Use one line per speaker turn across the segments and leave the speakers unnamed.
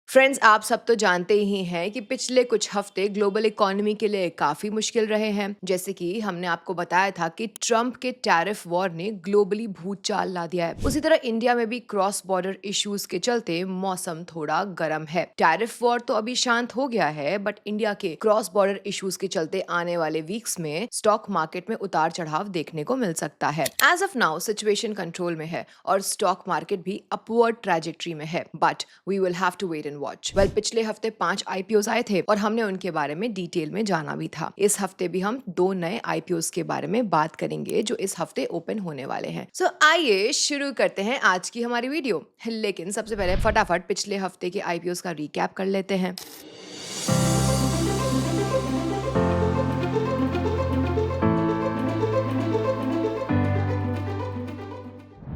Friends, आप सब तो जानते ही हैं कि पिछले कुछ हफ्ते ग्लोबल इकोनॉमी के लिए काफी मुश्किल रहे हैं। जैसे कि हमने आपको बताया था कि ट्रंप के टैरिफ वॉर ने ग्लोबली भूचाल ला दिया है। उसी तरह इंडिया में भी क्रॉस बॉर्डर इश्यूज के चलते मौसम थोड़ा गर्म है। टैरिफ वॉर तो अभी शांत हो गया है, बट इंडिया के क्रॉस बॉर्डर इश्यूज के चलते आने वाले वीक्स में स्टॉक मार्केट में उतार चढ़ाव देखने को मिल सकता है। As of now situation control में है और स्टॉक मार्केट भी अपवर्ड ट्रैजेक्टरी में है, but we will have to wait and watch. Well, पिछले हफ्ते 5 आईपीओ आए थे और हमने उनके बारे में डिटेल में जाना भी था। इस हफ्ते भी हम 2 नए आईपीओ के बारे में बात करेंगे जो इस हफ्ते ओपन होने वाले हैं। सो आइए शुरू करते हैं आज की हमारी वीडियो। लेकिन सबसे पहले फटाफट पिछले हफ्ते के आईपीओ का रिकैप कर लेते हैं।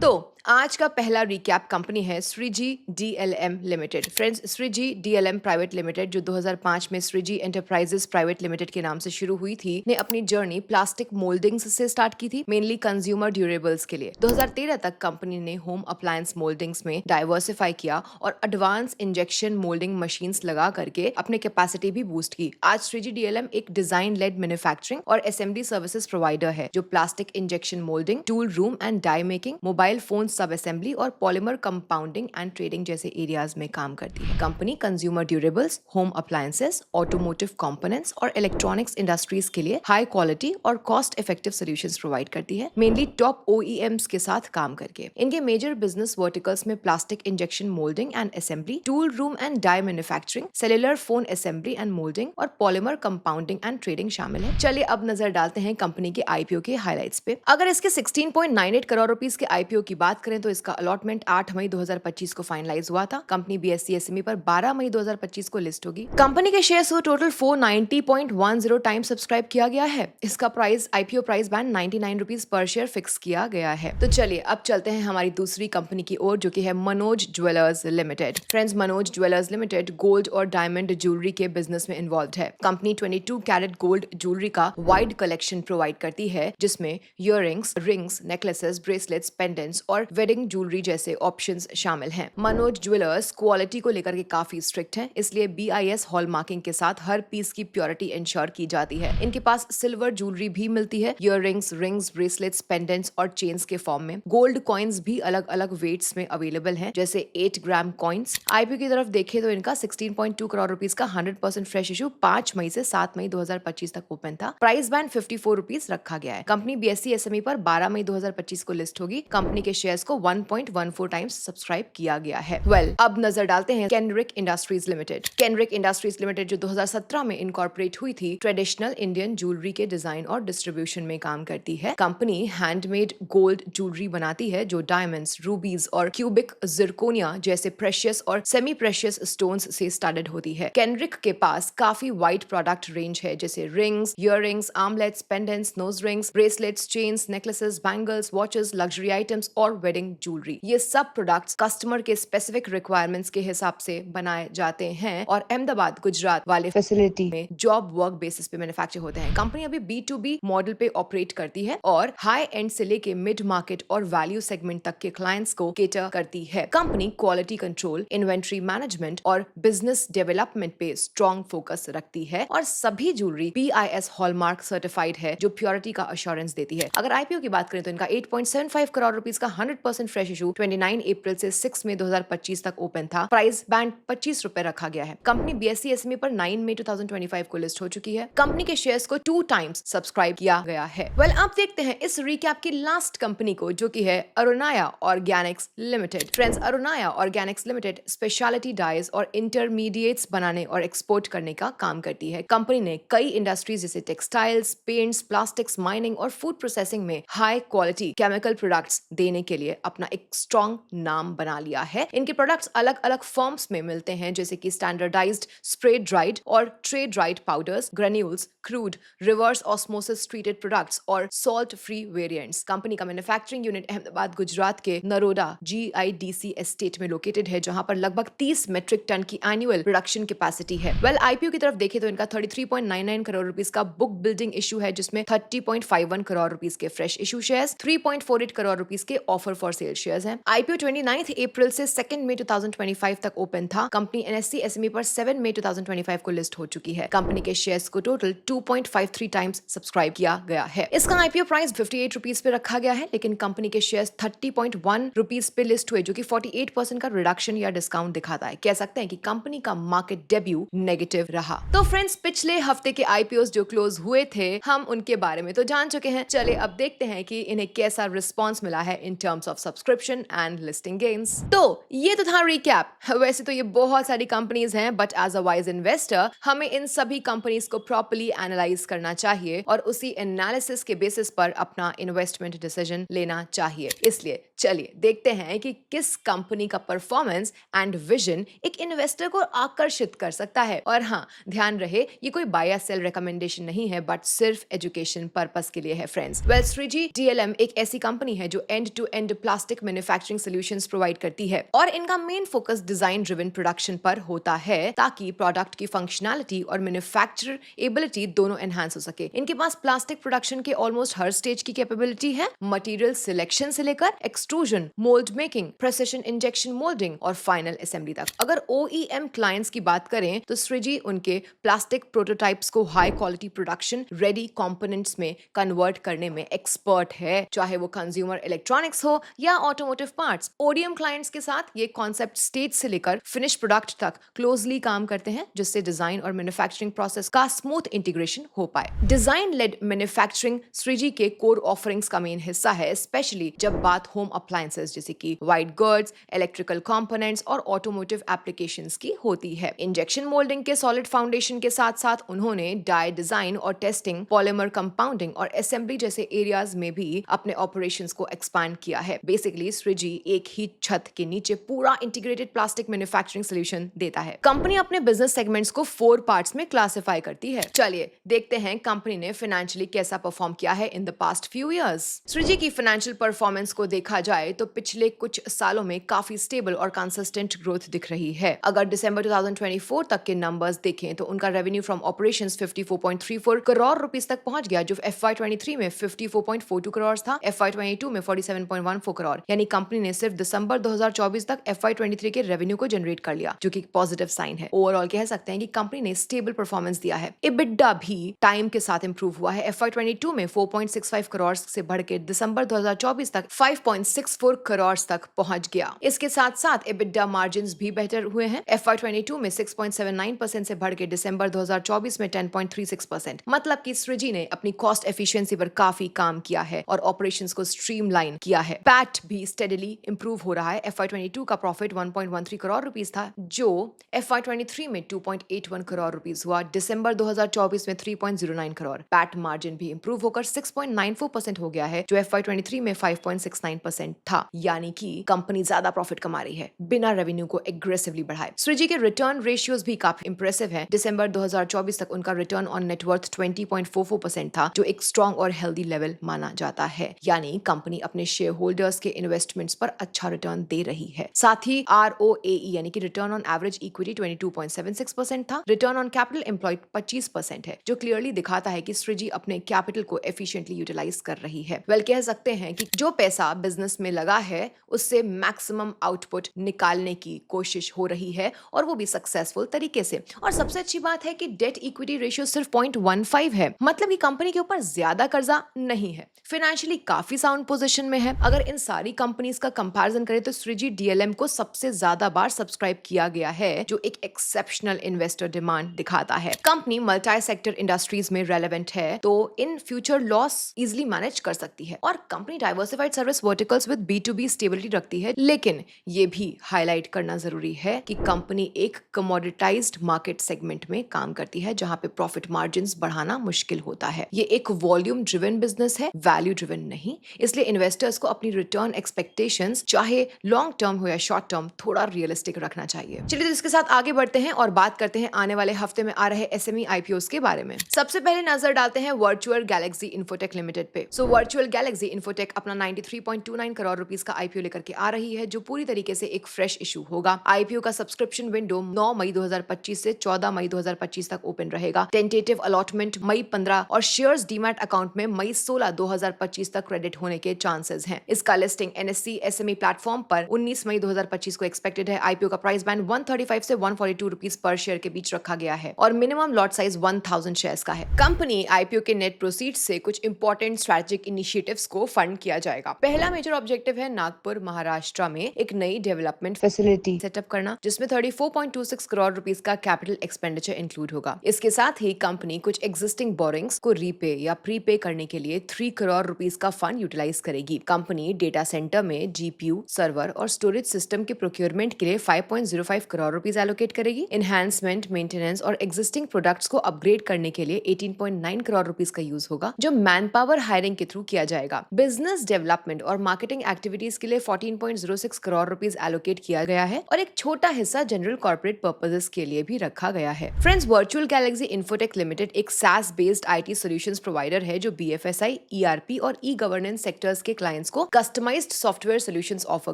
तो आज का पहला रिकैप कंपनी है Shreeji DLM Limited. Friends, Shreeji DLM Private Limited जो 2005 में श्रीजी एंटरप्राइजेस प्राइवेट लिमिटेड के नाम से शुरू हुई थी, ने अपनी जर्नी प्लास्टिक मोल्डिंग्स से स्टार्ट की थी, मेनली कंज्यूमर ड्यूरेबल्स के लिए। 2013 तक कंपनी ने होम अप्लायंस मोल्डिंग्स में डाइवर्सिफाई किया और एडवांस इंजेक्शन मोल्डिंग मशीन्स लगा करके अपने कैपेसिटी भी बूस्ट की। आज श्रीजी डीएलएम एक डिजाइन लेड मैन्युफैक्चरिंग और असेंबली सर्विसेज प्रोवाइडर है जो plastic injection moulding, tool room and die making, mobile phone सब असेंबली और पॉलीमर कंपाउंडिंग एंड ट्रेडिंग जैसे एरियाज में काम करती है। Company consumer durables, home appliances, automotive components और इलेक्ट्रॉनिक्स इंडस्ट्रीज के लिए हाई क्वालिटी और कॉस्ट इफेक्टिव सॉल्यूशंस प्रोवाइड करती है, मेनली टॉप ओईएम्स के साथ काम करके। इनके मेजर बिजनेस वर्टिकल्स में plastic injection moulding and assembly, tool room and die manufacturing, cellular phone assembly and moulding और पॉलीमर कंपाउंडिंग एंड ट्रेडिंग शामिल है। चलिए अब नजर डालते हैं कंपनी के आईपीओ के हाइलाइट्स पे। अगर इसके 16.98 करोड़ रुपीस के आईपीओ की बात करें तो इसका अलॉटमेंट 8 मई 2025 को फाइनलाइज हुआ था। कंपनी बीएसई एसएमई पर 12 मई 2025 को लिस्ट होगी। कंपनी के शेयर्स को टोटल 490.10 टाइम सब्सक्राइब किया गया है। इसका price IPO price band 99 rupees per share fix किया गया है। तो चलिए अब चलते हैं हमारी दूसरी कंपनी की ओर, जो कि है Manoj jewellers limited. Friends, Manoj jewellers limited gold और डायमंड ज्वेलरी के बिजनेस में इन्वॉल्व है। कंपनी 22 कैरेट गोल्ड ज्वेलरी का वाइड कलेक्शन प्रोवाइड करती है, जिसमें earrings, rings, necklaces, bracelets, pendants और वेडिंग ज्वेलरी जैसे ऑप्शंस शामिल हैं। मनोज ज्वेलर्स क्वालिटी को लेकर के काफी स्ट्रिक्ट है, इसलिए बीआईएस हॉलमार्किंग के साथ हर पीस की प्योरिटी इंश्योर की जाती है। इनके पास सिल्वर ज्वेलरी भी मिलती है, इयररिंग्स, रिंग्स, ब्रेसलेट्स, पेंडेंट्स और चेन्स के फॉर्म में। गोल्ड कॉइन्स भी अलग अलग वेट्स में अवेलेबल हैं, जैसे 8 ग्राम कॉइन्स। आईपीओ की तरफ देखें तो इनका 16.2 करोड़ रुपीस का 100% फ्रेश इशू 5 मई से 7 मई 2025 तक ओपन था। प्राइस बैंड 54 रुपीस रखा गया है। कंपनी बीएसई एसएमई पर 12 मई 2025 को लिस्ट होगी। कंपनी के शेयर्स को 1.14 टाइम्स सब्सक्राइब किया गया है। अब नजर डालते हैं केनरिक इंडस्ट्रीज लिमिटेड। केनरिक इंडस्ट्रीज लिमिटेड जो 2017 में इनकॉर्पोरेट हुई थी, ट्रेडिशनल इंडियन ज्वेलरी के डिजाइन और डिस्ट्रीब्यूशन में काम करती है। कंपनी हैंडमेड गोल्ड ज्वेलरी बनाती है जो डायमंड्स, रूबीज और क्यूबिक जिरकोनिया जैसे प्रेशियस और सेमी प्रेशियस स्टोन्स से स्टार्टेड होती है। केनरिक के पास काफी वाइड प्रोडक्ट रेंज है, जैसे rings, earrings, armlets, pendants, nose rings, bracelets, chains, necklaces, bangles, watches, luxury items और वेडिंग ज्वेलरी। ये सब प्रोडक्ट्स कस्टमर के स्पेसिफिक रिक्वायरमेंट्स के हिसाब से बनाए जाते हैं और अहमदाबाद, गुजरात वाले फैसिलिटी में जॉब वर्क बेसिस पे मैन्युफैक्चर होते हैं। कंपनी अभी B2B मॉडल पे ऑपरेट करती है और हाई एंड से लेके मिड मार्केट और वैल्यू सेगमेंट तक के क्लाइंट्स को केटर करती है। Company quality control, inventory management और बिजनेस डेवलपमेंट पे स्ट्रॉन्ग फोकस रखती है और सभी ज्वेलरी BIS हॉलमार्क सर्टिफाइड है, जो प्योरिटी का अश्योरेंस देती है। अगर आईपीओ की बात करें तो इनका 8.75 करोड़ रुपीस का 100% फ्रेश इशू 29 अप्रैल से 6 मई 2025 तक ओपन था। प्राइस बैंड 25 रुपए रखा गया है। कंपनी बीएसई एसएमई पर 9 मई 2025 को लिस्ट हो चुकी है। कंपनी के शेयर्स को 2 टाइम्स सब्सक्राइब किया गया है। अब देखते हैं इस रिकैप की लास्ट कंपनी को, जो कि है Arunaya organics limited. Friends, Arunaya organics limited speciality dyes और इंटरमीडिएट्स बनाने और एक्सपोर्ट करने का काम करती है। कंपनी ने कई इंडस्ट्रीज जैसे टेक्सटाइल्स, पेंट्स, प्लास्टिक्स, माइनिंग और फूड प्रोसेसिंग में हाई क्वालिटी केमिकल प्रोडक्ट्स देने के लिए अपना एक स्ट्रॉन्ग नाम बना लिया है। इनके प्रोडक्ट्स अलग अलग फॉर्म्स में मिलते हैं, जैसे कि स्टैंडर्डाइज्ड स्प्रे ड्राइड और tray dried powders, granules, crude, reverse osmosis treated products और सॉल्ट फ्री वेरिएंट्स। कंपनी का मैन्युफैक्चरिंग यूनिट अहमदाबाद, गुजरात के नरोडा GIDC एस्टेट में लोकेटेड है, जहां पर लगभग 30 मेट्रिक टन की एनुअल प्रोडक्शन कैपेसिटी है। आईपीओ की तरफ देखें तो इनका 33.99 करोड़ रुपीस का बुक बिल्डिंग इशू है, जिसमें 30.51 करोड़ रुपीस के fresh issue shares, 3.48 crore rupees के offer offer for sale shares हैं। आईपीओ 29 अप्रैल से 2 मई 2025 तक ओपन था। कंपनी एनएससी एसएमई पर 7 मई 2025 को लिस्ट हो चुकी है। कंपनी के शेयर्स को टोटल 2.53 टाइम्स सब्सक्राइब किया गया है। इसका आईपीओ प्राइस 58 रुपीज पे रखा गया है, लेकिन कंपनी के शेयर्स 30.1 रुपीज पे लिस्ट हुए, जो कि 48% का रिडक्शन या डिस्काउंट दिखाता है। कह सकते हैं कि कंपनी का मार्केट डेब्यू नेगेटिव रहा। तो फ्रेंड्स, पिछले हफ्ते के आईपीओ जो क्लोज हुए थे, हम उनके बारे में तो जान चुके हैं। चले अब देखते हैं कि इन्हें कैसा रिस्पॉन्स मिला है in terms of subscription and listing gains. तो ये तो था रिकैप। वैसे तो ये बहुत सारी कंपनीज हैं, but as a wise investor हमें इन सभी कंपनीज को प्रॉपर्ली एनालाइज करना चाहिए और उसी एनालिसिस के बेसिस पर अपना इन्वेस्टमेंट डिसीजन लेना चाहिए। इसलिए चलिए देखते हैं कि किस कंपनी का परफॉर्मेंस एंड विजन एक इन्वेस्टर को आकर्षित कर सकता है। और हाँ, ध्यान रहे ये कोई बाय या सेल रिकमेंडेशन नहीं है, बट सिर्फ एजुकेशन पर्पस के लिए है फ्रेंड्स। वेल, श्रीजी डीएलएम एक ऐसी कंपनी है जो end to end plastic manufacturing solutions provide करती है और इनका main focus design driven production पर होता है, ताकि प्रोडक्ट की फंक्शनैलिटी और मैन्युफैक्चरेबिलिटी दोनों एनहांस हो सके। इनके पास प्लास्टिक प्रोडक्शन के ऑलमोस्ट हर स्टेज की कैपेबिलिटी है, मटेरियल सिलेक्शन से लेकर extrusion, mould making, precision injection moulding और फाइनल असेंबली तक। अगर ओईएम क्लाइंट्स की बात करें तो श्रीजी उनके प्लास्टिक प्रोटोटाइप्स को high quality production ready components में कन्वर्ट करने में एक्सपर्ट है, चाहे वो कंज्यूमर इलेक्ट्रॉनिक्स हो या ऑटोमोटिव पार्ट्स। ओडीएम क्लाइंट्स के साथ ये कॉन्सेप्ट स्टेज से लेकर फिनिश प्रोडक्ट तक क्लोजली काम करते हैं, जिससे डिजाइन और मैन्युफैक्चरिंग प्रोसेस का स्मूथ इंटीग्रेशन हो पाए। डिजाइन लेड मैन्युफैक्चरिंग श्रीजी के कोर ऑफरिंग्स का मेन हिस्सा है, स्पेशली जब बात होम अप्लायंसेस जैसे कि व्हाइट गुड्स, इलेक्ट्रिकल कंपोनेंट्स और ऑटोमोटिव एप्लीकेशंस की होती है। इंजेक्शन मोल्डिंग के सॉलिड फाउंडेशन के साथ साथ उन्होंने डाई डिजाइन और टेस्टिंग, पॉलीमर कंपाउंडिंग और असेंबली जैसे एरियाज में भी अपने ऑपरेशंस को एक्सपैंड किया है। बेसिकली श्रीजी एक ही छत के नीचे पूरा इंटीग्रेटेड प्लास्टिक मैन्युफैक्चरिंग सॉल्यूशन देता है। कंपनी अपने बिजनेस सेगमेंट्स को 4 पार्ट्स में क्लासिफाई करती है। चलिए देखते हैं कंपनी ने फाइनेंशियली कैसा परफॉर्म किया है in the past few years. Shreeji की फाइनेंशियल परफॉर्मेंस को देखा जाए तो पिछले कुछ सालों में काफी स्टेबल और कंसिस्टेंट ग्रोथ दिख रही है। अगर दिसंबर 2024 तक के नंबर्स देखें तो उनका revenue from operations 54.34 crore rupees तक पहुंच गया, जो FY23 में 54.42 करोड़ था, FY22 में 47.14 करोड़। यानी कंपनी ने सिर्फ दिसंबर 2024 तक FY23 के रेवेन्यू को जनरेट कर लिया, जो कि एक पॉजिटिव साइन है। ओवरऑल कह सकते हैं कि कंपनी ने स्टेबल परफॉर्मेंस दिया है। EBITDA भी टाइम के साथ इंप्रूव हुआ है। FY22 में 4.65 करोड़ से बढ़ के दिसंबर 2024 तक 5.64 करोड़ तक पहुंच गया। इसके साथ साथ EBITDA मार्जिन्स भी बेहतर हुए हैं। FY22 में 6.79% से बढ़ के दिसंबर 2024 में 10.36%। मतलब कि श्रीजी ने अपनी कॉस्ट एफिशिएंसी पर काफी काम किया है और ऑपरेशंस को स्ट्रीमलाइन किया है। पैट भी स्टेडीली इंप्रूव हो रहा है। FY22 का प्रॉफिट 1.13 करोड़ रुपीस था, जो FY23 में 2.81 करोड़ रुपीस हुआ। दिसंबर 2024 में 3.09 करोड़। पैट मार्जिन भी इंप्रूव होकर 6.94% हो गया है, जो FY23 में 5.69% था। यानी कि कंपनी ज्यादा प्रॉफिट कमा रही है बिना रेवेन्यू को एग्रेसिवली बढ़ाए। श्रीजी के रिटर्न रेशियोज भी काफी इंप्रेसिव है। दिसंबर 2024 तक उनका रिटर्न ऑन नेटवर्थ 20.44% था, जो एक स्ट्रॉन्ग और हेल्दी लेवल माना जाता है। यानी कंपनी अपने शेयर होल्डर्स के इन्वेस्टमेंट्स पर अच्छा रिटर्न दे रही है। साथ ही ROAE यानी कि रिटर्न ऑन एवरेज इक्विटी 22.76% था। रिटर्न ऑन कैपिटल एम्प्लॉयड 25% है, जो क्लियरली दिखाता है कि श्रीजी अपने कैपिटल को एफिशिएंटली यूटिलाइज कर रही है। वेल, कह सकते हैं कि जो पैसा बिजनेस में लगा है उससे मैक्सिमम आउटपुट निकालने की कोशिश हो रही है, और वो भी सक्सेसफुल तरीके से। और सबसे अच्छी बात है कि डेट इक्विटी रेशियो सिर्फ 0.15 है, मतलब कि कंपनी के ऊपर ज्यादा कर्जा नहीं है। फाइनेंशियली काफी साउंड पोजीशन में है। अगर इन सारी कंपनीज का कंपैरिजन करें तो श्रीजी डीएलएम को सबसे ज्यादा बार सब्सक्राइब किया गया है, जो एक एक्सेप्शनल इन्वेस्टर डिमांड दिखाता है। कंपनी मल्टी सेक्टर इंडस्ट्रीज में रेलेवेंट है, तो in future loss easily manage कर सकती है। और company diversified service verticals with B2B stability रखती है। लेकिन ये भी हाईलाइट करना जरूरी है कि कंपनी एक कमोडिटाइज्ड मार्केट सेगमेंट में काम करती है, जहां पे प्रॉफिट मार्जिन्स बढ़ाना मुश्किल होता है। ये एक वॉल्यूम ड्रिवन बिजनेस है, वैल्यू ड्रिवन नहीं। इसलिए इन्वेस्टर्स को अपनी रिटर्न एक्सपेक्टेशंस चाहे लॉन्ग टर्म हो या शॉर्ट टर्म थोड़ा रियलिस्टिक रखना चाहिए। चलिए तो इसके साथ आगे बढ़ते हैं और बात करते हैं आने वाले हफ्ते में आ रहे SME IPOs के बारे में। सबसे पहले नजर डालते हैं वर्चुअल गैलेक्सी इन्फोटेक लिमिटेड पे। वर्चुअल गैलेक्सी इन्फोटेक अपना 93.29 करोड़ रुपीस का आईपीओ लेकर के आ रही है, जो पूरी तरीके से एक फ्रेश इशू होगा। आईपीओ का सब्सक्रिप्शन विंडो 9 मई 2025 से 14 मई 2025 तक ओपन रहेगा। टेंटेटिव अलॉटमेंट मई 15 और शेयर्स डीमैट अकाउंट में मई 16 2025 तक क्रेडिट होने के चांसेस हैं। इसका लिस्टिंग एनएससी एसएमई प्लेटफॉर्म पर 19 मई 2025 को एक्सपेक्टेड है। आईपीओ का प्राइस बैंड 135 से 142 रुपीस पर शेयर के बीच रखा गया है और मिनिमम लॉट साइज 1000 शेयर्स का है। कंपनी आईपीओ के नेट प्रोसीड्स से कुछ इंपॉर्टेंट स्ट्रेटेजिक इनिशिएटिव्स को फंड किया जाएगा। पहला मेजर ऑब्जेक्टिव है नागपुर महाराष्ट्र में एक नई डेवलपमेंट फैसिलिटी सेटअप करना, जिसमें 34.26 करोड़ रुपीस का कैपिटल एक्सपेंडिचर इंक्लूड होगा। इसके साथ ही कंपनी कुछ एग्जिस्टिंग बोरिंग्स को रीपे या प्रीपे करने के लिए 3 करोड़ रुपीस का फंड यूटिलाइज करेगी। कंपनी डेटा सेंटर में जीपीयू, सर्वर और स्टोरेज सिस्टम के प्रोक्योरमेंट के लिए 5.05 करोड़ रुपीस एलोकेट करेगी। एनहांसमेंट, मेंटेनेंस और एग्जिस्टिंग प्रोडक्ट्स को अपग्रेड करने के लिए 18.9 करोड़ रुपीस का यूज होगा, जो मैन पावर हायरिंग के थ्रू किया जाएगा। बिजनेस डेवलपमेंट और मार्केटिंग एक्टिविटीज के लिए 14.06 करोड़ रुपीस एलोकेट किया गया है और एक छोटा हिस्सा जनरल कॉर्पोरेट पर्पसेस के लिए भी रखा गया है। Friends, Virtual Galaxy Infotech Limited एक SaaS based IT solutions provider है, जो बीएफएसआई, ईआरपी और ई गवर्नेंस सेक्टर्स के क्लाइंट्स को कस्टमाइज्ड सॉफ्टवेयर सॉल्यूशंस ऑफर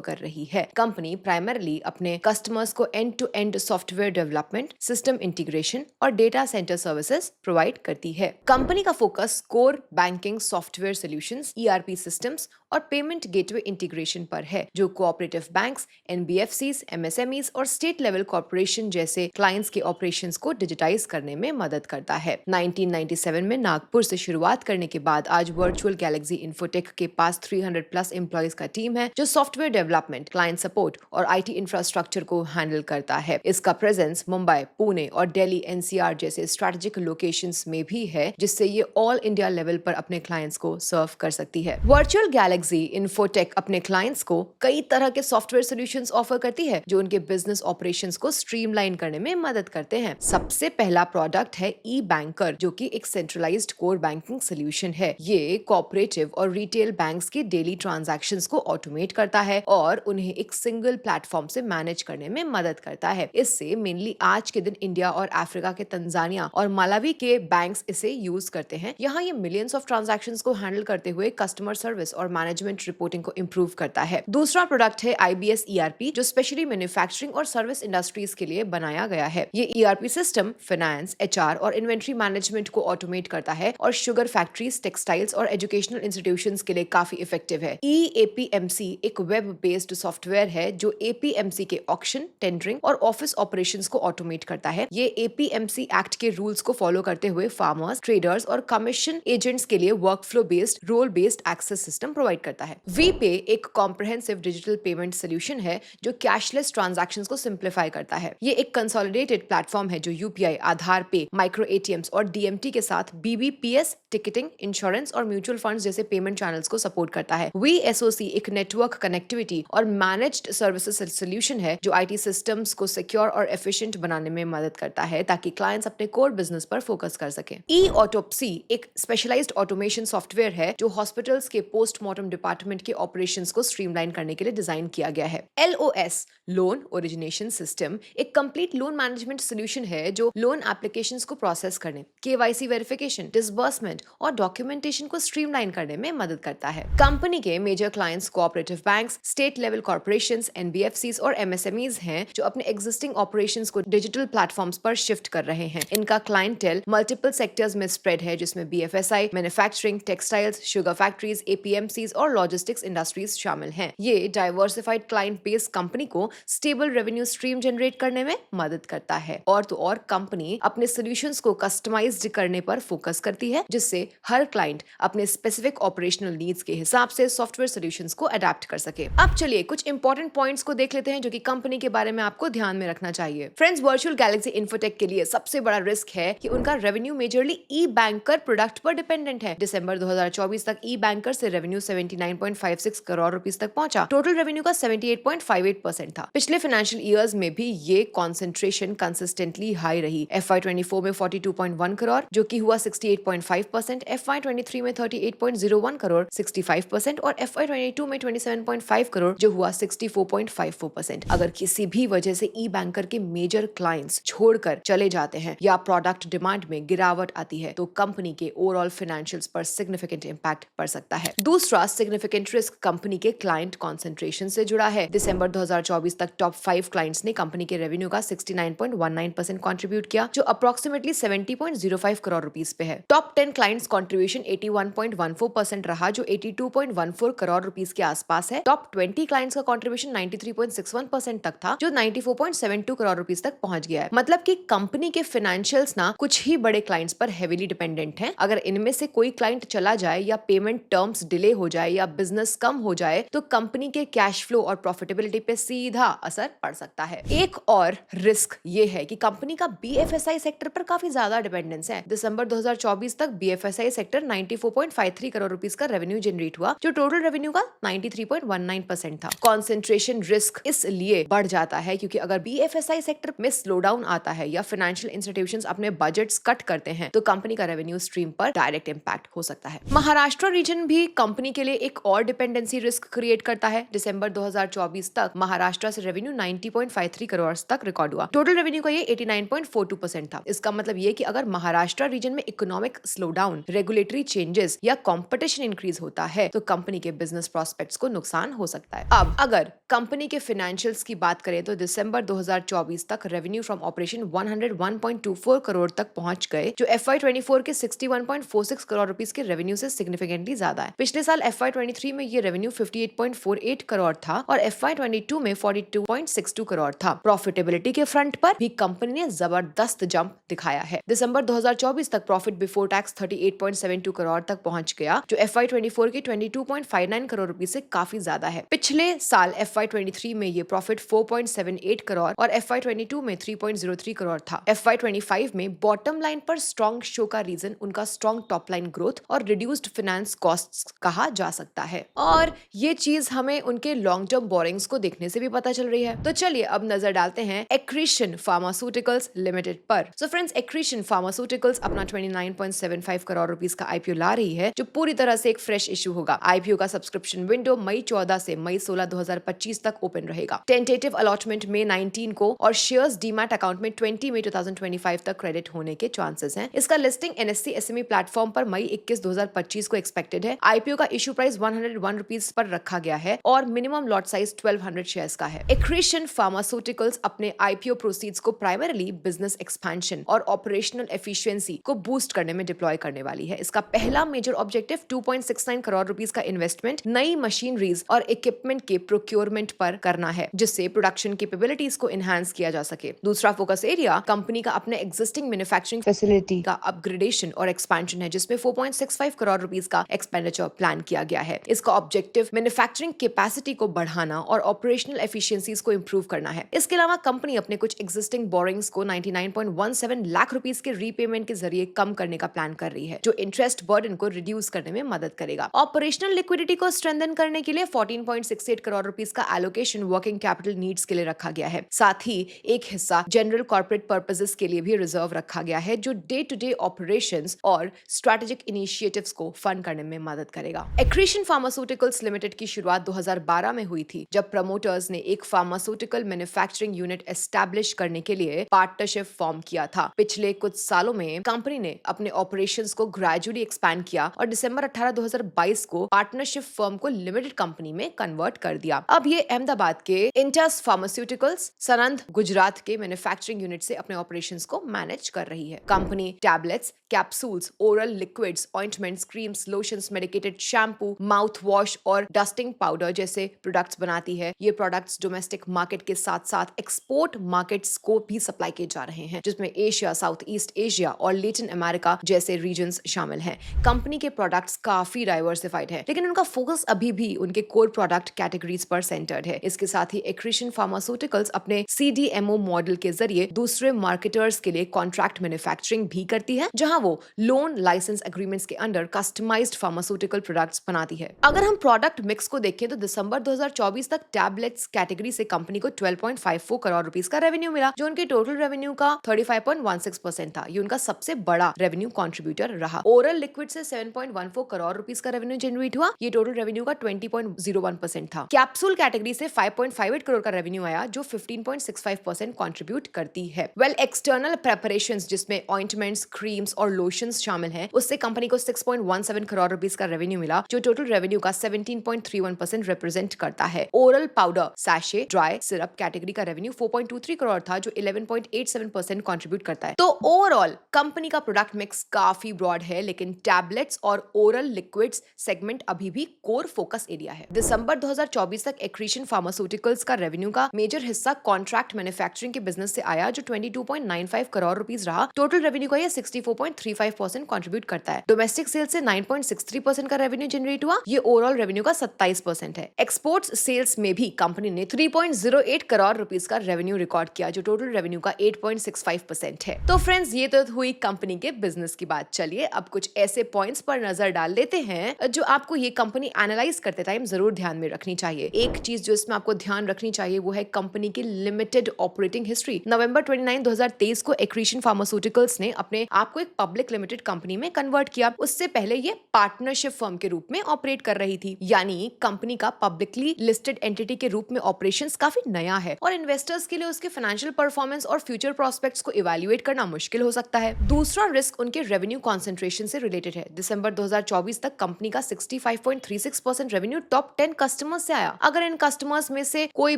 कर रही है। कंपनी प्राइमरली अपने कस्टमर्स को end to end software development, system integration और डेटा सेंटर सर्विसेज प्रोवाइड करती है। कंपनी का focus core banking software solutions, ERP systems और पेमेंट गेटवे इंटीग्रेशन पर है, जो कोऑपरेटिव बैंक्स, एनबीएफसीज, एमएसएमईज और स्टेट लेवल कॉर्पोरेशन जैसे क्लाइंट्स के ऑपरेशंस को डिजिटाइज करने में मदद करता है। 1997 में नागपुर से शुरुआत करने के बाद आज वर्चुअल गैलेक्सी इन्फोटेक के पास 300 प्लस एम्प्लॉयज का टीम है, जो सॉफ्टवेयर डेवलपमेंट, क्लाइंट सपोर्ट और आईटी इंफ्रास्ट्रक्चर को हैंडल करता है। इसका प्रेजेंस मुंबई, पुणे और दिल्ली एनसीआर जैसे स्ट्रेटेजिक लोकेशंस में भी है, जिससे ये ऑल इंडिया लेवल पर अपने क्लाइंट्स को सर्व कर सकती है। वर्चुअल गैलेक्सी इन्फोटेक अपने क्लाइंट्स को कई तरह के सॉफ्टवेयर सॉल्यूशंस ऑफर करती है, जो उनके बिजनेस ऑपरेशंस को स्ट्रीमलाइन करने में मदद करते हैं। सबसे पहला प्रोडक्ट है ई बैंकर, जो कि एक सेंट्रलाइज्ड कोर बैंकिंग सोल्यूशन है। ये कोऑपरेटिव और रिटेल बैंक्स की डेली ट्रांजैक्शंस को ऑटोमेट करता है और उन्हें एक सिंगल प्लेटफॉर्म से मैनेज करने में मदद करता है। इससे मेनली आज के दिन इंडिया और अफ्रीका के तंजानिया और मालावी के बैंक्स इसे यूज करते हैं। यहाँ ये मिलियंस ऑफ ट्रांजैक्शंस को हैंडल करते हुए कस्टमर सर्विस और मैनेजमेंट रिपोर्टिंग को इंप्रूव करता है। दूसरा प्रोडक्ट है आईबीएस ईआरपी, जो स्पेशली मैन्युफैक्चरिंग और सर्विस इंडस्ट्रीज के लिए बनाया गया है। ये ईआरपी सिस्टम फाइनेंस, एचआर और इन्वेंट्री मैनेजमेंट को ऑटोमेट करता है और शुगर फैक्ट्रीज, टेक्सटाइल्स और एजुकेशनल इंस्टीट्यूशंस के लिए काफी इफेक्टिव है। ईएपीएमसी एक वेब बेस्ड सॉफ्टवेयर है, जो एपीएमसी के ऑक्शन, टेंडरिंग और ऑफिस ऑपरेशंस को ऑटोमेट करता है। ये एपीएमसी एक्ट के रूल्स को फॉलो करते हुए फार्मर्स, ट्रेडर्स और कमीशन एजेंट्स के लिए workflow based, role based access system provide करता है। वीपे एक कॉम्प्रिहेंसिव डिजिटल पेमेंट सोल्यूशन है, जो कैशलेस ट्रांजैक्शंस को सिंप्लीफाई करता है। ये एक कंसोलिडेटेड प्लेटफॉर्म है, जो यूपीआई, आधार पे, माइक्रो एटीएम्स और डीएमटी के साथ बीबीपीएस, टिकटिंग, इंश्योरेंस और म्यूचुअल फंड्स जैसे पेमेंट चैनल्स को सपोर्ट करता है। वीएसओसी एक नेटवर्क कनेक्टिविटी और मैनेज्ड सर्विसेज सोल्यूशन है, जो आईटी सिस्टम्स को सिक्योर और एफिशिएंट बनाने में मदद करता है, ताकि क्लाइंट्स अपने कोर बिजनेस पर फोकस कर सकें। ई ऑटोप्सी एक स्पेशलाइज्ड ऑटोमेशन सॉफ्टवेयर है, जो हॉस्पिटल्स के पोस्टमार्टम डिपार्टमेंट के ऑपरेशंस को स्ट्रीमलाइन करने के लिए डिजाइन किया गया है। एलओएस लोन ओरिजिनेशन सिस्टम एक कंप्लीट लोन मैनेजमेंट सोल्यूशन है, जो लोन एप्लीकेशंस को प्रोसेस करने, केवाईसी वेरिफिकेशन, डिसबर्समेंट और डॉक्यूमेंटेशन को स्ट्रीमलाइन करने में मदद करता है। कंपनी के major clients cooperative banks, state level corporations, NBFCs और एमएसएमईज हैं, जो अपने एग्जिस्टिंग ऑपरेशंस को डिजिटल प्लेटफॉर्म्स पर शिफ्ट कर रहे हैं। इनका क्लाइंटेल मल्टीपल सेक्टर्स में स्प्रेड है, जिसमें BFSI, manufacturing, textiles, sugar factories, APMCs और लॉजिस्टिक्स इंडस्ट्रीज शामिल हैं। ये डाइवर्सिफाइड क्लाइंट बेस कंपनी को स्टेबल रेवेन्यू स्ट्रीम जनरेट करने में मदद करता है। और तो और कंपनी अपने सॉल्यूशंस को कस्टमाइज्ड करने पर फोकस करती है, जिससे हर क्लाइंट अपने स्पेसिफिक ऑपरेशनल नीड्स के हिसाब से सॉफ्टवेयर सॉल्यूशंस को अडेप्ट कर सके। अब चलिए कुछ इंपॉर्टेंट पॉइंट्स को देख लेते हैं, जो कि कंपनी के बारे में आपको ध्यान में रखना चाहिए। फ्रेंड्स, वर्चुअल गैलेक्सी इन्फोटेक के लिए सबसे बड़ा रिस्क है कि उनका रेवेन्यू मेजरली ई बैंकर प्रोडक्ट पर डिपेंडेंट है। दिसंबर 2024 तक ई बैंकर से रेवेन्यू 79.56 करोड़ रुपीस तक पहुंचा। टोटल रेवेन्यू का 78.58% था। पिछले फाइनेंशियल ईयर्स में भी ये कॉन्सेंट्रेशन कंसिस्टेंटली हाई रही। FY24 में 42.1 करोड़, जो कि हुआ 68.5%, FY23 में 38.01 करोड़ 65% और FY22 में 27.5 करोड़, जो हुआ 64.54%। अगर किसी भी वजह से ई बैंकर के मेजर क्लाइंट्स छोड़कर चले जाते हैं या प्रोडक्ट डिमांड में गिरावट आती है, तो कंपनी के ओवरऑल फाइनेंशियल्स पर सिग्निफिकेंट इंपैक्ट पड़ सकता है। दूसरा सिग्निफिकेंट रिस्क रिस्क कंपनी के क्लाइंट कॉन्सेंट्रेशन से जुड़ा है। दिसंबर 2024 तक टॉप 5 क्लाइंट्स ने कंपनी के रेवेन्यू का 69.19% कंट्रीब्यूट किया, जो अप्रोक्सीमेटली 70.05 करोड़ रुपीस पे है। टॉप 10 क्लाइंट्स कंट्रीब्यूशन 81.14% रहा, जो 82.14 करोड़ रुपीस के आसपास है। टॉप 20 क्लाइंट्स का कंट्रीब्यूशन 93.61% तक था, जो 94.72 करोड़ रुपीस तक पहुंच गया है। मतलब कि कंपनी के फाइनेंशियल्स ना कुछ ही बड़े क्लाइंट्स पर हेवीली डिपेंडेंट हैं। अगर इनमें से कोई क्लाइंट चला जाए या पेमेंट टर्म्स डिले हो जाए या बिजनेस कम हो जाए तो कंपनी के कैश फ्लो और प्रॉफिटेबिलिटी पे सीधा असर पड़ सकता है। एक और रिस्क ये है कि कंपनी का बीएफएसआई सेक्टर पर काफी ज्यादा डिपेंडेंस है। दिसंबर 2024 तक बीएफएसआई सेक्टर 94.53 करोड़ रुपीस का रेवेन्यू जनरेट हुआ, जो टोटल रेवेन्यू का 93.19% था। कॉन्सेंट्रेशन रिस्क इसलिए बढ़ जाता है क्योंकि अगर बीएफएसआई सेक्टर में स्लो डाउन आता है या फाइनेंशियल इंस्टीट्यूशंस अपने बजट्स कट करते हैं तो कंपनी का रेवेन्यू स्ट्रीम पर डायरेक्ट इंपैक्ट हो सकता है। महाराष्ट्र रीजन भी कंपनी के लिए एक और डिपेंडेंसी रिस्क क्रिएट करता है। दिसंबर 2024 तक महाराष्ट्र से रेवेन्यू 90.53 करोड़ तक रिकॉर्ड हुआ। टोटल रेवेन्यू का ये 89.42% था। इसका मतलब ये कि अगर महाराष्ट्र रीजन में economic slow down, regulatory changes या कंपटीशन इंक्रीज होता है तो कंपनी के बिजनेस प्रोस्पेक्ट्स को नुकसान हो सकता है। अब अगर कंपनी के फाइनेंशियल्स की बात करें तो दिसंबर 2024 तक रेवेन्यू फ्रॉम ऑपरेशन 101.24 करोड़ तक पहुंच गए, जो FY24 के 61.46 करोड़ रुपीस के रेवेन्यू से सिग्निफिकेंटली ज्यादा है। पिछले साल FY23 में ये रेवेन्यू 58.48 करोड़ था और FY22 में 42.62 करोड़ था। प्रॉफिटेबिलिटी के फ्रंट पर भी कंपनी ने जबरदस्त जंप दिखाया है। दिसंबर 2024 तक प्रॉफिट बिफोर टैक्स 38.72 करोड़ तक पहुंच गया, जो FY24 के 22.59 करोड़ रुपीस से काफी ज्यादा है। पिछले साल FY23 में ये प्रॉफिट 4.78 करोड़ और FY22 में 3.03 करोड़ था। FY25 में बॉटम लाइन पर स्ट्रॉन्ग शो का रीजन उनका स्ट्रॉन्ग टॉप लाइन ग्रोथ और रिड्यूस्ड फाइनेंस कॉस्ट्स कहा जा सकता है, और ये चीज हमें उनके लॉन्ग टर्म बोरिंग्स को देखने से भी पता चल रही है। तो चलिए अब नजर डालते हैं एक्रीशन फार्मास्यूटिकल्स लिमिटेड पर। सो फ्रेंड्स, एक्रीशन फार्मास्यूटिकल्स अपना 29.75 करोड़ रुपीस का आईपीओ ला रही है, जो पूरी तरह से एक फ्रेश इशू होगा। आईपीओ का सब्सक्रिप्शन विंडो मई 14 से मई 16 2025 तक ओपन रहेगा। टेंटेटिव अलॉटमेंट मई 19 को और शेयर्स डीमैट अकाउंट में 20 मई 2025 तक क्रेडिट होने के चांसेस हैं। इसका लिस्टिंग एनएससी एसएमई प्लेटफॉर्म पर मई 21 2025 को एक्सपेक्टेड है। आईपीओ का इशू प्राइस 101 रुपीस पर रखा गया है और मिनिमम लॉट साइज 1200 शेयर्स का है। एक्रीशन फार्मास्यूटिकल्स अपने आईपीओ प्रोसीड्स को प्राइमरीली बिजनेस एक्सपेंशन और ऑपरेशनल एफिशिएंसी को बूस्ट करने में डिप्लॉय करने वाली है। इसका पहला मेजर ऑब्जेक्टिव 2.69 करोड़ रुपीस का इन्वेस्टमेंट नई मशीनरीज और इक्विपमेंट के प्रोक्योरमेंट पर करना है, जिससे प्रोडक्शन कैपेबिलिटीज को एनहांस किया जा सके। दूसरा फोकस एरिया कंपनी का अपने एग्जिस्टिंग मैन्युफैक्चरिंग फैसिलिटी का अपग्रेडेशन और एक्सपेंशन है, जिसमें 4.65 करोड़ रुपीस का एक्सपेंडिचर प्लान किया गया है। इसका ऑब्जेक्टिव मैन्युफैक्चरिंग कैपेसिटी को बढ़ाना और ऑपरेशनल एफिशिएंसीज को इंप्रूव करना है। इसके अलावा कंपनी अपने कुछ एग्जिस्टिंग बोरिंग्स को 99.17 लाख रुपीस के रीपेमेंट के जरिए कम करने का प्लान कर रही है, जो इंटरेस्ट बर्डन को रिड्यूस करने में मदद करेगा। ऑपरेशनल लिक्विडिटी को स्ट्रेंथन करने के लिए 14.68 करोड़ रुपीस का एलोकेशन वर्किंग कैपिटल नीड्स के लिए रखा गया है। साथ ही एक हिस्सा जनरल कॉर्पोरेट पर्पसेस के लिए भी रिजर्व रखा गया है, जो डे टू डे ऑपरेशंस और स्ट्रेटेजिक इनिशिएटिव्स को फंड करने में मदद करेगा। एक्रीशन फार्मास्यूटिकल्स लिमिटेड की शुरुआत 2012 में हुई थी, जब प्रमोटर्स ने एक फार्मास्यूटिकल मैन्युफैक्चरिंग यूनिट एस्टैब्लिश करने के लिए पार्टनरशिप फॉर्म किया था। पिछले कुछ सालों में कंपनी ने अपने ऑपरेशंस को ग्रेजुअली एक्सपैंड किया और दिसंबर 18 2022 को पार्टनरशिप फर्म को लिमिटेड कंपनी में कन्वर्ट कर दिया। अब ये अहमदाबाद के इंटस फार्मास्यूटिकल्स सनंद गुजरात के मैन्युफैक्चरिंग यूनिट से अपने ऑपरेशंस को मैनेज कर रही है। Company tablets, capsules, oral liquids, ointments, creams, lotions, medicated shampoo, mouth wash और डस्टिंग पाउडर जैसे प्रोडक्ट्स बनाती है। ये प्रोडक्ट्स डोमेस्टिक मार्केट के साथ साथ एक्सपोर्ट मार्केट्स को भी सप्लाई किए जा रहे हैं, जिसमें एशिया, साउथ ईस्ट एशिया और लैटिन अमेरिका जैसे रीजन्स शामिल हैं। कंपनी के प्रोडक्ट्स काफी डाइवर्सिफाइड है, लेकिन उनका फोकस अभी भी उनके कोर प्रोडक्ट कैटेगरीज पर सेंटर्ड है। इसके साथ ही एक्रीशन फार्मास्यूटिकल्स अपने CDMO मॉडल के जरिए दूसरे मार्केटर्स के लिए कॉन्ट्रैक्ट मैन्युफैक्चरिंग भी करती है, जहां वो लोन लाइसेंस एग्रीमेंट्स के अंडर कस्टमाइज्ड फार्मास्यूटिकल प्रोडक्ट्स बनाती है। अगर हम प्रोडक्ट मिक्स को देखें तो दिसंबर 2024 तक टैबलेट्स कैटेगरी से कंपनी को 12.54 करोड़ रुपीस का रेवेन्यू मिला, जो उनके टोटल रेवेन्यू का 35.16% था। ये उनका सबसे बड़ा रेवेन्यू कंट्रीब्यूटर रहा। ओरल लिक्विड से 7.14 करोड़ रुपीस का रेवेन्यू जनरेट हुआ। ये टोटल रेवेन्यू का 20.01% था। कैप्सूल कैटेगरी से 5.58 करोड़ का रेवेन्यू आया, जो 15.65% कंट्रीब्यूट करती है। वेल, एक्सटर्नल प्रेपरेशंस जिसमें ऑइंटमेंट्स, क्रीम्स और लोशंस शामिल हैं, उससे कंपनी को 6.17 करोड़ रुपीस का रेवेन्यू मिला, जो टोटल रेवेन्यू का 17.31% रिप्रेजेंट करता है। Oral powder, sachet, dry syrup category का रेवेन्यू 4.23 करोड़ था, जो 11.87% कंट्रीब्यूट करता है। तो ओवरऑल कंपनी का प्रोडक्ट मिक्स काफी ब्रॉड है, लेकिन टैबलेट्स और ओरल लिक्विड्स सेगमेंट अभी भी कोर फोकस एरिया है। दिसंबर 2024 तक एक्रीशन फार्मास्यूटिकल्स का रेवेन्यू का मेजर हिस्सा कॉन्ट्रैक्ट मैन्युफैक्चरिंग के बिजनेस से आया, जो 22.95 करोड़ रुपीस रहा। टोटल रेवेन्यू का यह 64.35% कंट्रीब्यूट करता है। डोमेस्टिक सेल्स से 9.63% का रेवेन्यू जनरेट हुआ, ये ओवरऑल रेवेन्यू का 27% है। एक्सपोर्ट्स सेल्स में भी कंपनी ने 3.08 करोड़ रुपीस का रेवेन्यू रिकॉर्ड किया, जो टोटल रेवेन्यू का 8.65% है। तो फ्रेंड्स, ये तो हुई कंपनी के बिजनेस की बात। चलिए अब कुछ ऐसे पॉइंट्स पर नजर डाल लेते हैं जो आपको ये कंपनी एनालाइज करते टाइम जरूर ध्यान में रखनी चाहिए। एक चीज जो इसमें आपको ध्यान रखनी चाहिए वो है कंपनी की लिमिटेड ऑपरेटिंग हिस्ट्री। नवंबर 29, 2023 को एक्रीशन फार्मास्यूटिकल्स ने अपने आप को एक पब्लिक लिमिटेड कंपनी में कन्वर्ट किया। उससे पहले ये पार्टनरशिप फर्म के रूप में ऑपरेट कर रही थी, यानी कंपनी का पब्लिकली लिस्टेड एंटिटी के रूप में ऑपरेशंस काफी नया है और इन्वेस्टर्स के लिए उसके फाइनेंशियल परफॉर्मेंस और फ्यूचर प्रोस्पेक्ट्स को इवैल्यूएट करना मुश्किल हो सकता है। दूसरा रिस्क उनके रेवेन्यू कॉन्सेंट्रेशन से रिलेटेड है। दिसंबर 2024 तक कंपनी का 65.36% रेवेन्यू टॉप 10 कस्टमर्स से आया। अगर इन कस्टमर्स में से कोई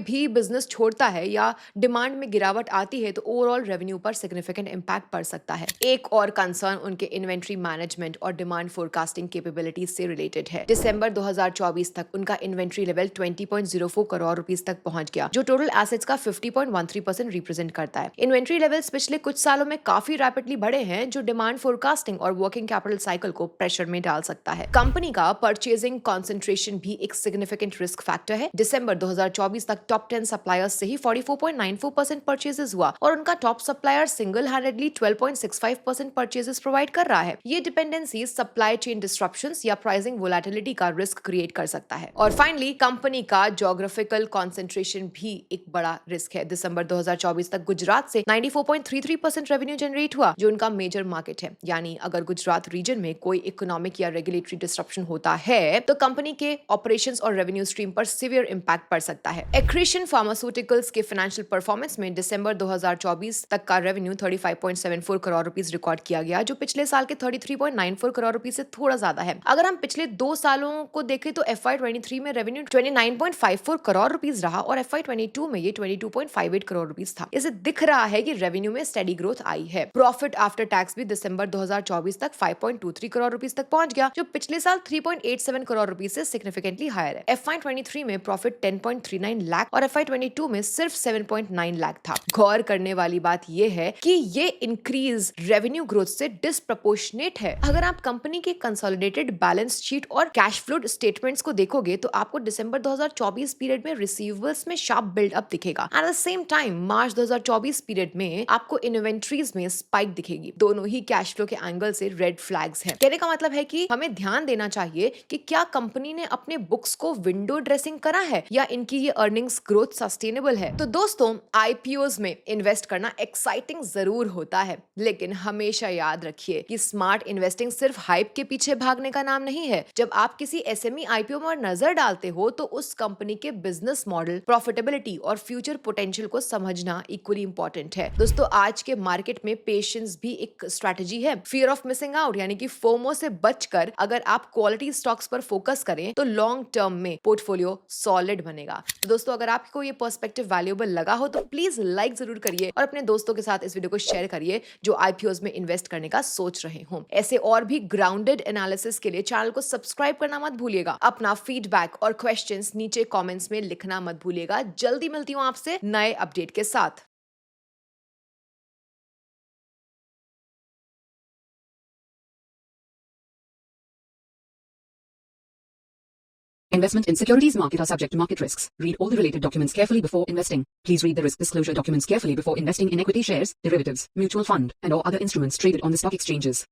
भी बिजनेस छोड़ता है या डिमांड में गिरावट आती है तो ओवरऑल रेवेन्यू पर सिग्निफिकेंट इंपैक्ट पड़ सकता है। एक और कंसर्न उनके इन्वेंट्री मैनेजमेंट और डिमांड फोरकास्टिंग कैपेबिलिटीज से रिलेटेड है। दिसंबर 2024 तक उनका इन्वेंट्री लेवल 20.04 करोड़ रुपीस तक पहुंच गया, जो टोटल एसेट्स का 50.13% रिप्रेजेंट करता है। इन्वेंट्री लेवल्स पिछले कुछ सालों में काफी रैपिडली बढ़े हैं, जो डिमांड फोरकास्टिंग और वर्किंग कैपिटल साइकिल को प्रेशर में डाल सकता है। कंपनी का परचेजिंग कॉन्सेंट्रेशन भी एक सिग्निफिकेंट रिस्क फैक्टर है। दिसंबर 2024 तक टॉप 10 सप्लायर्स से ही 44.94% परचेजेस हुआ और उनका top supplier single handedly 12.65% purchases provide कर रहा है। ये डिपेंडेंसी सप्लाई चेन डिस्ट्रप्शंस या प्राइसिंग वोलेटिलिटी का रिस्क क्रिएट कर सकता है। और फाइनली कंपनी का ज्योग्राफिकल कॉन्सेंट्रेशन भी एक बड़ा रिस्क है। दिसंबर 2024 तक गुजरात से 94.33% रेवेन्यू जनरेट हुआ, जो उनका मेजर मार्केट है। यानी अगर गुजरात रीजन में कोई इकोनॉमिक या रेगुलेटरी डिस्ट्रप्शन होता है तो कंपनी के ऑपरेशंस और रेवेन्यू स्ट्रीम पर सीवियर इंपैक्ट पड़ सकता है। एक्रीशन फार्मास्यूटिकल्स के फाइनेंशियल परफॉर्मेंस में दिसंबर 2024 तक का रेवेन्यू 35.74 करोड़ रुपीस रिकॉर्ड किया गया, जो पिछले साल के 33.94 करोड़ रुपीस से थोड़ा ज्यादा है। अगर हम पिछले 2 सालों को देखें तो FY23 में रेवेन्यू 29.54 करोड़ रुपीस रहा और FY22 में ये 22.58 करोड़ रुपीस था। इसे दिख रहा है कि रेवेन्यू में स्टेडी ग्रोथ आई है। प्रॉफिट आफ्टर टैक्स भी दिसंबर 2024 तक 5.23 करोड़ रुपीस तक पहुंच गया, जो पिछले साल 3.87 करोड़ रुपीस से सिग्निफिकेंटली हायर है। FY23 में प्रॉफिट 10.39 लाख और FY22 में सिर्फ 7.9 लाख था। गौर करने वाली बात यह है कि ये इंक्रीज रेवेन्यू ग्रोथ से डिस्प्रपोर्शनेट है। अगर आप कंपनी के कंसोलिडेटेड बैलेंस शीट और कैश फ्लो स्टेटमेंट्स को देखोगे तो आपको दिसंबर 2024 पीरियड में रिसीवेबल्स में शार्प बिल्डअप दिखेगा। At the same time March 2024 period में आपको इन्वेंट्रीज में स्पाइक दिखेगी। दोनों ही कैश फ्लो के एंगल से रेड फ्लैग्स हैं। कहने का मतलब है कि हमें ध्यान देना चाहिए कि क्या कंपनी ने अपने बुक्स को विंडो ड्रेसिंग करा है या इनकी ये अर्निंग्स ग्रोथ सस्टेनेबल है। तो दोस्तों, आईपीओज में इन्वेस्ट करना एक्साइटिंग जरूर होता है, लेकिन हमेशा याद रखिए कि स्मार्ट इन्वेस्टिंग सिर्फ हाइप के पीछे भागने का नाम नहीं है। जब आप किसी एसएमई आईपीओ पर नजर डालते हो तो उस कंपनी के बिजनेस मॉडल, प्रॉफिटेबिलिटी और फ्यूचर पोटेंशियल को समझना इक्वली इंपॉर्टेंट है। दोस्तों, आज के मार्केट में पेशेंस भी एक स्ट्रेटजी है। फियर ऑफ मिसिंग आउट यानी कि फोमो से बचकर अगर आप क्वालिटी स्टॉक्स पर फोकस करें तो लॉन्ग टर्म में पोर्टफोलियो सॉलिड बनेगा। तो दोस्तों, अगर आपको ये पर्सपेक्टिव वैल्यूएबल लगा हो तो प्लीज लाइक जरूर करिए और अपने दोस्तों के साथ इस वीडियो को शेयर करिए जो आईपीओज में इन्वेस्ट करने का सोच रहे हो। ऐसे और भी ग्राउंडेड एनालिसिस के लिए चैनल को सब्सक्राइब करना मत भूलिएगा। अपना फीडबैक और क्वेश्चंस नीचे कमेंट्स में लिखना मत भूलिएगा। जल्दी मिलती हूँ आपसे नए अपडेट के साथ।
Investment in securities market are subject to market risks. Read all the related documents carefully before investing. Please read the risk disclosure documents carefully before investing in equity shares, derivatives, mutual fund, and or other instruments traded on the stock exchanges.